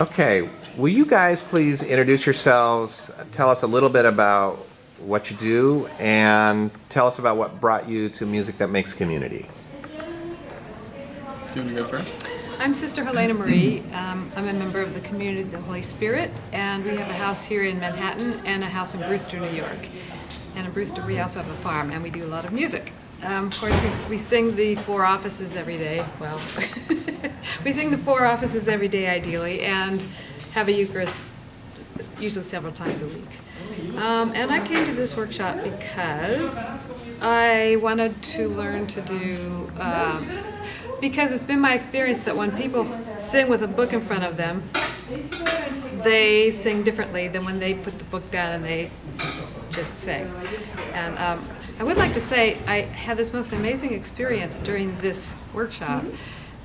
Okay, will you guys please introduce yourselves, tell us a little bit about what you do, and tell us about what brought you to Music That Makes Community. Do you want to go first? I'm Sister Helena Marie. I'm a member of the Community of the Holy Spirit, and we have a house here in Manhattan and a house in Brewster, New York. And in Brewster we also have a farm, and we do a lot of music. Of course, we sing the 4 offices every day. Well, we sing the 4 offices every day ideally, and have a Eucharist usually several times a week. And I came to this workshop because I wanted to learn to do, because it's been my experience that when people sing with a book in front of them, they sing differently than when they put the book down and they just sing. And I would like to say I had this most amazing experience during this workshop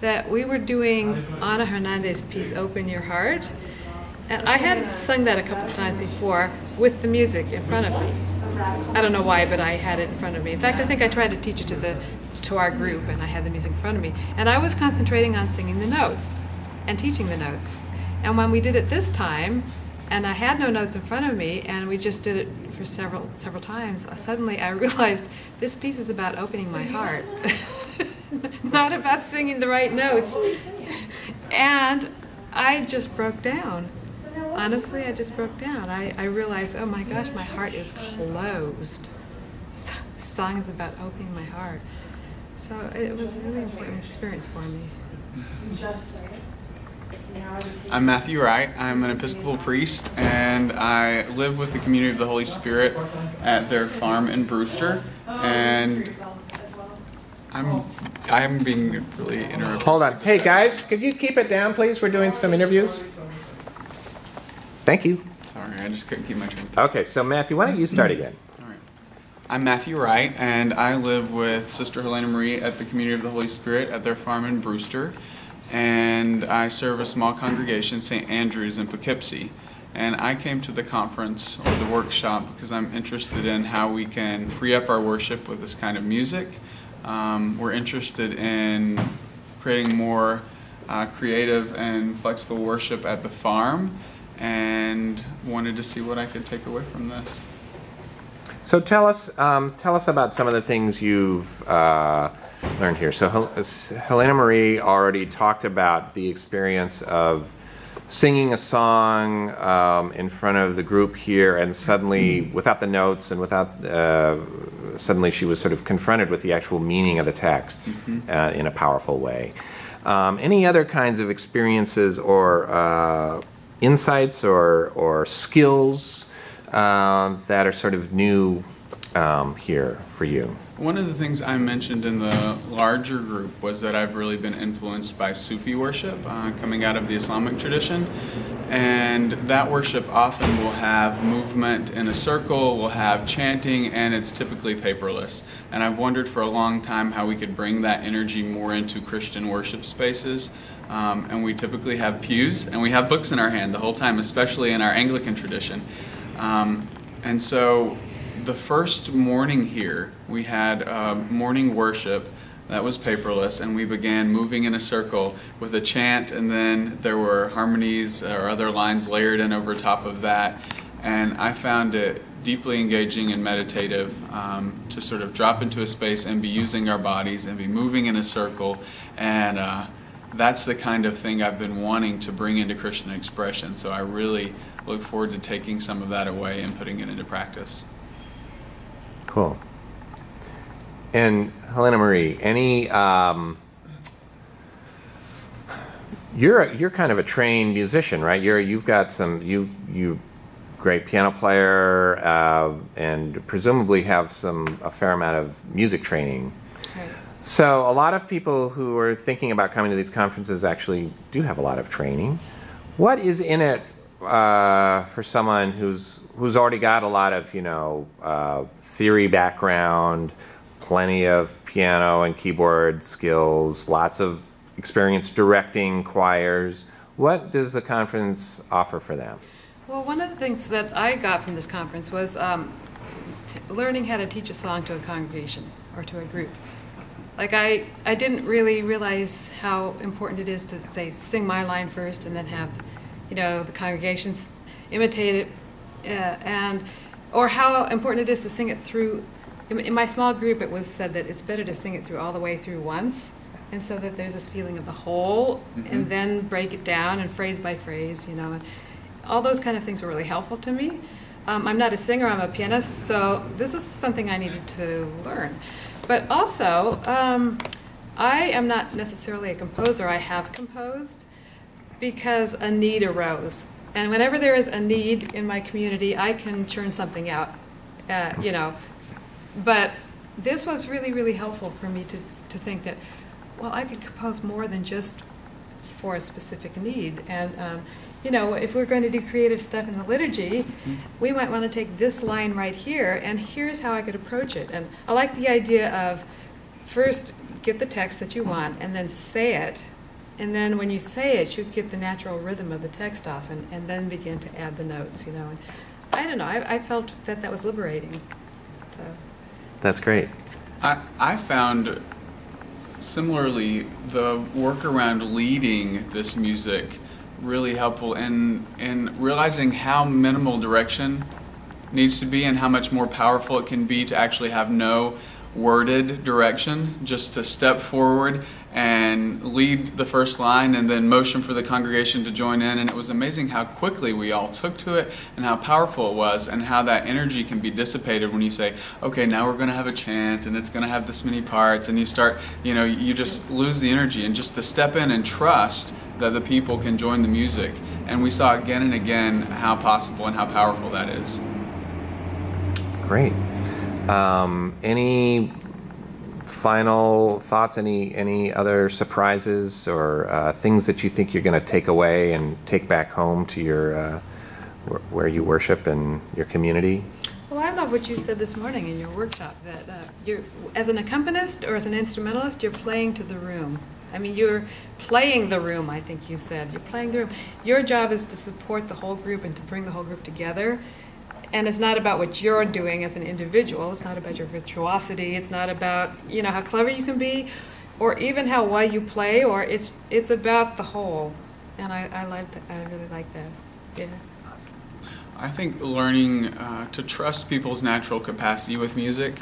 that we were doing Ana Hernandez's piece, Open Your Heart. And I had sung that a couple of times before with the music in front of me. I don't know why, but I had it in front of me. In fact, I think I tried to teach it to our group, and I had the music in front of me. And I was concentrating on singing the notes and teaching the notes. And when we did it this time, and I had no notes in front of me, and we just did it for several times, suddenly I realized this piece is about opening my heart, not about singing the right notes. And I just broke down. Honestly, I just broke down. I realized, oh my gosh, my heart is closed. So, the song is about opening my heart. So it was a really important experience for me. I'm Matthew Wright. I'm an Episcopal priest, and I live with the Community of the Holy Spirit at their farm in Brewster. And I'm being really interrupted. Hold on. Hey guys, could you keep it down, please? We're doing some interviews. Thank you. Sorry, I just couldn't keep my train of thought. Okay, so Matthew, why don't you start again? All right. I'm Matthew Wright, and I live with Sister Helena Marie at the Community of the Holy Spirit at their farm in Brewster. And I serve a small congregation, St. Andrew's in Poughkeepsie. And I came to the conference or the workshop because I'm interested in how we can free up our worship with this kind of music. We're interested in creating more creative and flexible worship at the farm, and wanted to see what I could take away from this. So tell us about some of the things you've learned here. So Helena Marie already talked about the experience of singing a song in front of the group here, and suddenly, without the notes and without, suddenly she was sort of confronted with the actual meaning of the text in a powerful way. Any other kinds of experiences or insights or skills that are sort of new here for you? One of the things I mentioned in the larger group was that I've really been influenced by Sufi worship coming out of the Islamic tradition. And that worship often will have movement in a circle, will have chanting, and it's typically paperless. And I've wondered for a long time how we could bring that energy more into Christian worship spaces. And we typically have pews, and we have books in our hand the whole time, especially in our Anglican tradition. And so the first morning here, we had morning worship that was paperless, and we began moving in a circle with a chant, and then there were harmonies or other lines layered in over top of that. And I found it deeply engaging and meditative to sort of drop into a space and be using our bodies and be moving in a circle. And that's the kind of thing I've been wanting to bring into Christian expression. So I really look forward to taking some of that away and putting it into practice. Cool. And Helena Marie, any you're kind of a trained musician, right? You've got some you great piano player and presumably have a fair amount of music training. Right. So a lot of people who are thinking about coming to these conferences actually do have a lot of training. What is in it for someone who's already got a lot of theory background, plenty of piano and keyboard skills, lots of experience directing choirs? What does the conference offer for them? Well, one of the things that I got from this conference was learning how to teach a song to a congregation or to a group. Like I didn't really realize how important it is to say sing my line first and then have the congregations imitate it, or how important it is to sing it through. In my small group, it was said that it's better to sing it through all the way through once, and so that there's this feeling of the whole, and then break it down and phrase by phrase, and all those kind of things were really helpful to me. I'm not a singer, I'm a pianist, so this is something I needed to learn. But also, I am not necessarily a composer. I have composed because a need arose. And whenever there is a need in my community, I can churn something out, But this was really, really helpful for me to think that, well, I could compose more than just for a specific need. And, if we're going to do creative stuff in the liturgy, we might want to take this line right here, and here's how I could approach it. And I like the idea of first get the text that you want, and then say it. And then when you say it, you get the natural rhythm of the text off, and then begin to add the notes, And I don't know, I felt that was liberating. So. That's great. I found similarly the work around leading this music really helpful in realizing how minimal direction needs to be and how much more powerful it can be to actually have no worded direction, just to step forward and lead the first line and then motion for the congregation to join in. And it was amazing how quickly we all took to it and how powerful it was, and how that energy can be dissipated when you say, okay, now we're going to have a chant and it's going to have this many parts, and you start, you just lose the energy. And just to step in and trust that the people can join the music. And we saw again and again how possible and how powerful that is. Great. Any final thoughts? Any other surprises or things that you think you're going to take away and take back home to your where you worship and your community? Well, I love what you said this morning in your workshop, that you're, as an accompanist or as an instrumentalist, you're playing to the room. I mean, you're playing the room, I think you said. You're playing the room. Your job is to support the whole group and to bring the whole group together. And it's not about what you're doing as an individual. It's not about your virtuosity. It's not about, how clever you can be, or even how well you play, or it's about the whole. And I like that. I really like that. Yeah. I think learning to trust people's natural capacity with music,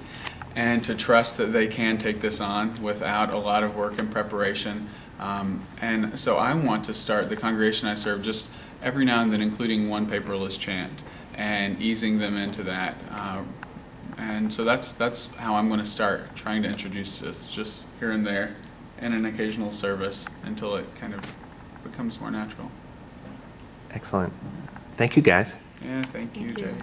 and to trust that they can take this on without a lot of work and preparation. And so I want to start the congregation I serve just every now and then including one paperless chant and easing them into that. And so that's how I'm going to start trying to introduce this, just here and there in an occasional service until it kind of becomes more natural. Excellent. Thank you, guys. Yeah, thank you, Jay.